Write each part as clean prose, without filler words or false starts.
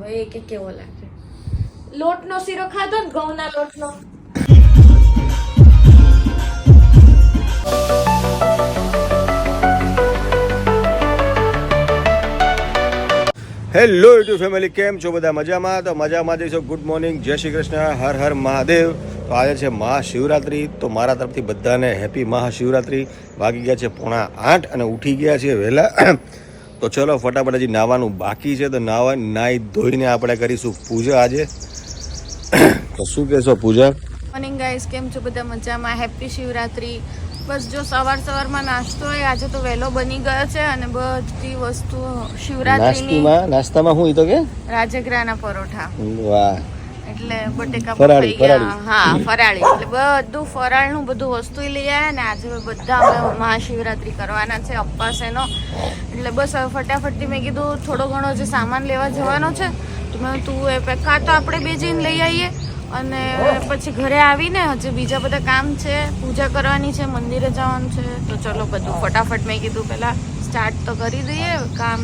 હવે એ કેવો લાગે. લોટનો શીરો ખાધો ને, ઘઉંના લોટનો. હેલો યુટ્યુબ ફેમિલી, કેમ છો બધા? મજામાં? તો મજામાં જઈશું. ગુડ મોર્નિંગ, જય શ્રી કૃષ્ણ, હર હર મહાદેવ. તો આજે છે મહાશિવરાત્રિ. તો મારા તરફથી બધાને હેપી મહાશિવરાત્રિ. વાગી ગયા છે 8:45 અને ઉઠી ગયા છીએ વહેલા. તો ચલો ફટાફટ, હજી નાહવાનું બાકી છે. તો નાહી ધોઈને આપણે કરીશું પૂજા આજે. તો શું કહેશો પૂજા? મોર્નિંગ ગાઈસ, કેમ છો બધા? મજામાં. હેપી શિવરાત્રિ. બસ જો સવારમાં નાસ્તો હોય આજે તો વહેલો બની ગયો છે અને બધી વસ્તુ શિવરાત્રીની. નાસ્તામાં હું તો કે રાજગરાના પરોઠા. વાહ. એટલે બટેકા ફરાળી. હા, ફરાળી. એટલે બધું ફરાળનું બધું વસ્તુ લઈ આવ્યા ને આજે બધા અમે મહાશિવરાત્રિ કરવાના છે, ઉપવાસ એનો. એટલે બસ હવે ફટાફટથી મેં કીધું થોડો ઘણો જે સામાન લેવા જવાનો છે તો મેં તું એ કાં તો આપણે બે જઈને લઈ આવીએ અને પછી ઘરે આવીને હજી બીજા બધા કામ છે, પૂજા કરવાની છે, મંદિરે જવાનું છે. તો ચલો બધું ફટાફટ મેં કીધું પહેલાં સ્ટાર્ટ તો કરી દઈએ કામ.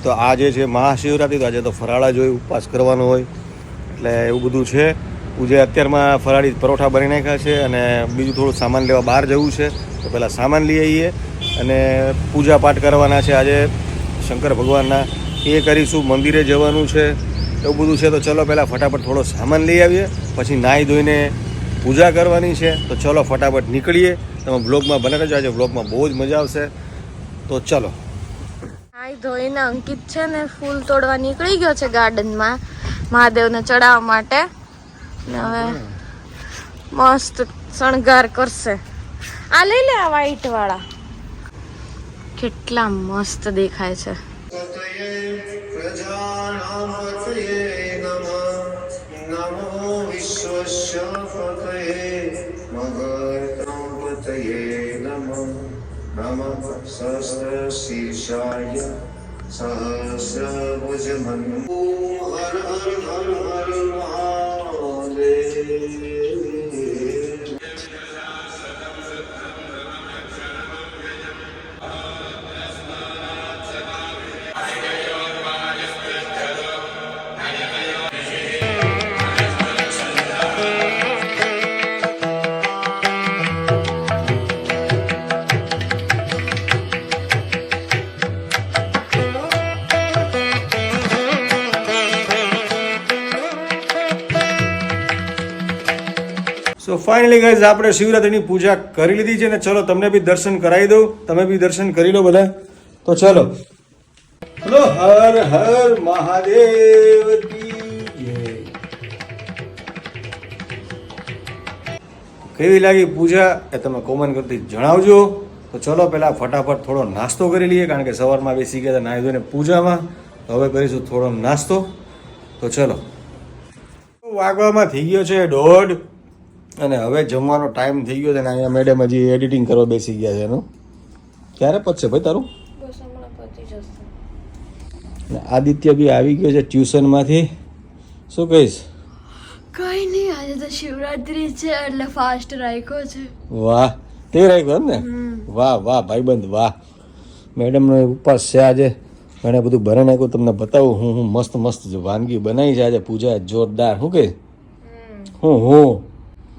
તો આજે છે મહાશિવરાત્રિ. તો આજે તો ફરાળા જ હોય, ઉપવાસ કરવાનો હોય એટલે એવું બધું છે. પૂજા અત્યારમાં ફરાળી પરોઠા બની નાખ્યા છે અને બીજું થોડું સામાન લેવા બહાર જવું છે. તો પહેલાં સામાન લઈ આવીએ અને પૂજા પાઠ કરવાના છે આજે શંકર ભગવાનના, એ કરીશું. મંદિરે જવાનું છે, એવું બધું છે. તો ચલો પહેલાં ફટાફટ થોડો સામાન લઈ આવીએ, પછી નાહી ધોઈને પૂજા કરવાની છે. તો ચલો ફટાફટ નીકળીએ. તમે બ્લોગમાં બને રહેજો, આજે બ્લોગમાં બહુ જ મજા આવશે. તો ચલો. નાહી ધોઈને અંકિત છે ને ફૂલ તોડવા નીકળી ગયો છે ગાર્ડનમાં મહાદેવને ચડાવવા માટે. ને હવે મસ્ત શણગાર કરશે. આ લઈ લે, આ વ્હાઈટ વાળા કેટલા મસ્ત દેખાય છે. નમઃ સહસ્ર શીર્ષાય સહસ્રભુજ મન્મુ Har Har Har Har Mahadev. So finally guys, આપણે શિવરાત્રિની પૂજા કરી લીધી છે ને ચલો તમને બી દર્શન કરાવી દઉં. તમે બી દર્શન કરી લો બધા. તો ચલો. હલો, હર હર મહાદેવ કી જય. કેવી લાગી પૂજા એ તમે કોમેન્ટ કરતી જણાવજો. તો ચલો પહેલાં ફટાફટ થોડો નાસ્તો કરી લઈએ, કારણ કે સવારમાં બેસી ગયા હતા નાહી ધોઈને પૂજામાં. તો હવે કરીશું થોડો નાસ્તો. તો ચલો. વાગવામાં થઈ ગયો છે 1:30 અને હવે જમવાનો ટાઈમ થઈ ગયો છે ને અહીંયા મેડમ હજી એડિટિંગ કરવા બેસી ગયા છે એનું. ક્યારે પતશે ભાઈ તારું? આદિત્ય બી આવી ગયો છે ટ્યુશનમાંથી. શું કહીશ? કઈ નહીં, આજે તો શિવરાત્રી છે એટલે ફાસ્ટ રાખ્યો છે. વાહ, તે રાખ્યો એમ ને? વાહ વાહ ભાઈબંધ વાહ. મેડમનો ઉપવાસ છે આજે, એને બધું ભરે નાખ્યું. તમને બતાવું હું મસ્ત મસ્ત વાનગી બનાવી છે આજે પૂજા, જોરદાર. શું કહીશ? હું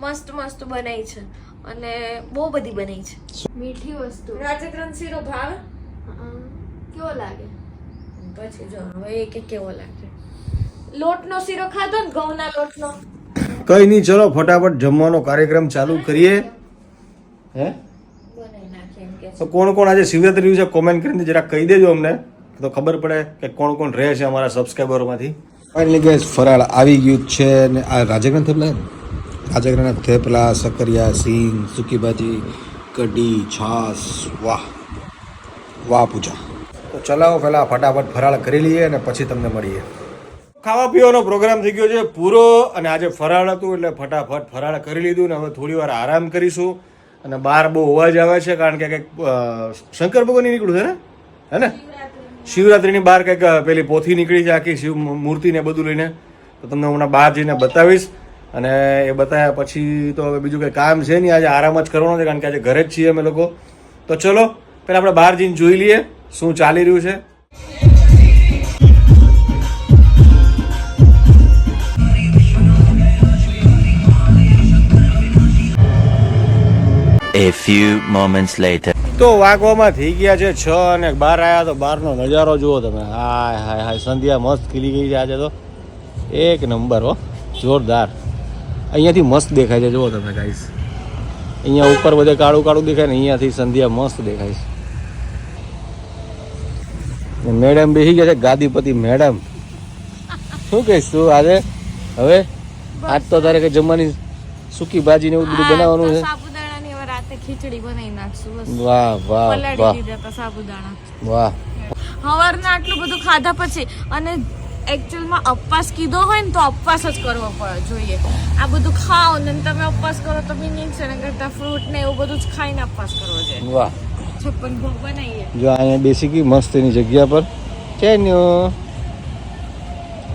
મસ્ત મસ્ત બનાવી છે અને બહુ બધી બનાવી છે મીઠી વસ્તુ. રાજગરાનો શીરો ભાવે? કેવો લાગે? પછી જો હવે એ કેવો લાગે. લોટનો શીરો ખાધો ને, ઘઉંના લોટનો. કઈ નહીં, ચલો ફટાફટ જમવાનો કાર્યક્રમ ચાલુ કરીએ. હે બનાવી નાખીએ એમ કે. તો કોણ કોણ આજે શિવરાત્રી વિશે કોમેન્ટ કરીને જરા કહી દેજો અમને, તો ખબર પડે કે કોણ કોણ રહે છે અમારા સબસ્ક્રાઈબરોમાંથી. ફાઇનલી ગાઈસ, ફરાળ આવી ગયું છે ને આ રાજગરાના થેપલા, રાજગરાના થેપલા, સકરિયા, સિંગ, સૂકી ભાજી, કઢી, છાશ. વાહ વાહ પૂજા. તો ચલાવો પહેલાં ફટાફટ ફરાળ કરી લઈએ અને પછી તમને મળીએ. ખાવા પીવાનો પ્રોગ્રામ થઈ ગયો છે પૂરો અને આજે ફરાળ હતું એટલે ફટાફટ ફરાળ કરી લીધું ને હવે થોડી વાર આરામ કરીશું. અને બહાર બહુ અવાજ આવે છે કારણ કે કંઈક શંકર ભગવાનની નીકળ્યું છે ને, હે ને? શિવરાત્રિની બહાર કંઈક પેલી પોથી નીકળી છે આખી શિવ મૂર્તિને બધું લઈને. તો તમને હમણાં બહાર જઈને બતાવીશ અને એ બતાવ્યા પછી તો હવે બીજું કંઈ કામ છે નહીં, આજે આરામ જ કરવાનો છે કારણ કે આજે ઘરે જ છીએ અમે લોકો. તો ચલો પહેલાં આપણે બહાર જઈને જોઈ લઈએ શું ચાલી રહ્યું છે. A few moments later. તો વાગવામાં થઈ ગયા છે 6 અને બહાર આવ્યા તો બહારનો નજારો જુઓ તમે. હાય હાય હાય, સંધ્યા મસ્ત ખીલી ગઈ છે આજે તો. એક નંબર હો, જોરદાર. અહીંયાથી મસ્ત દેખાય છે જુઓ તમે ગાઈસ. અહીંયા ઉપર બધે કાળું કાળું દેખાય ને અહીંયાથી સંધ્યા મસ્ત દેખાય છે. મેડમ બેસી ગયા છે, ગાદીપતિ મેડમ. શું કહીશ તું આજે? હવે આજ તો તારે કઈ જમવાની સૂકી ભાજી ને એવું બધું બનાવવાનું છે. સાબુદાણાની હવે રાતે ખીચડી બનાવી નાખશું બસ. વાહ વાહ પલાળી વાહ દીધા હતા સાબુદાણા. વાહ. સવારના આટલું બધું ખાધા પછી અને એકચ્યુઅલમાં ઉપવાસ કીધો હોય ને તો ઉપવાસ જ કરવો પડે જોઈએ. આ બધું ખાઓ ને તમે ઉપવાસ કરો તો મીનિંગ છે ને કરતા ફ્રૂટ ને એવું બધું જ ખાઈને ઉપવાસ કરવો જોઈએ. વાહ. 56 ભોગ બનાવીએ. જો અહીંયા બેસી ગઈ મસ્ત એની જગ્યા પર છે ને.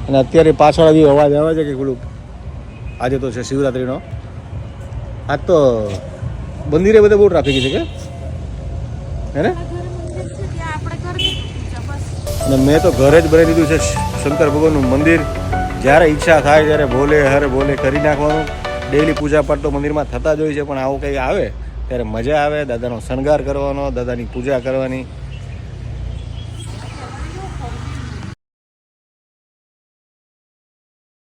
અને અત્યારે પાછળ બી અવાજ આવે છે કે પેલું આજે તો છે શિવરાત્રીનો. આજ તો મંદિરે બધે બહુ ટ્રાફિક છે કે હે ને? અને મેં તો ઘરે જ બનાવી દીધું છે શંકર ભગવાનનું મંદિર. જ્યારે ઈચ્છા થાય ત્યારે ભોલે હરે ભોલે કરી નાખવાનું. ડેઈલી પૂજા પાઠ તો મંદિરમાં થતા જ હોય છે, પણ આવું કંઈ આવે ત્યારે મજા આવે. દાદાનો શણગાર કરવાનો, દાદાની પૂજા કરવાની.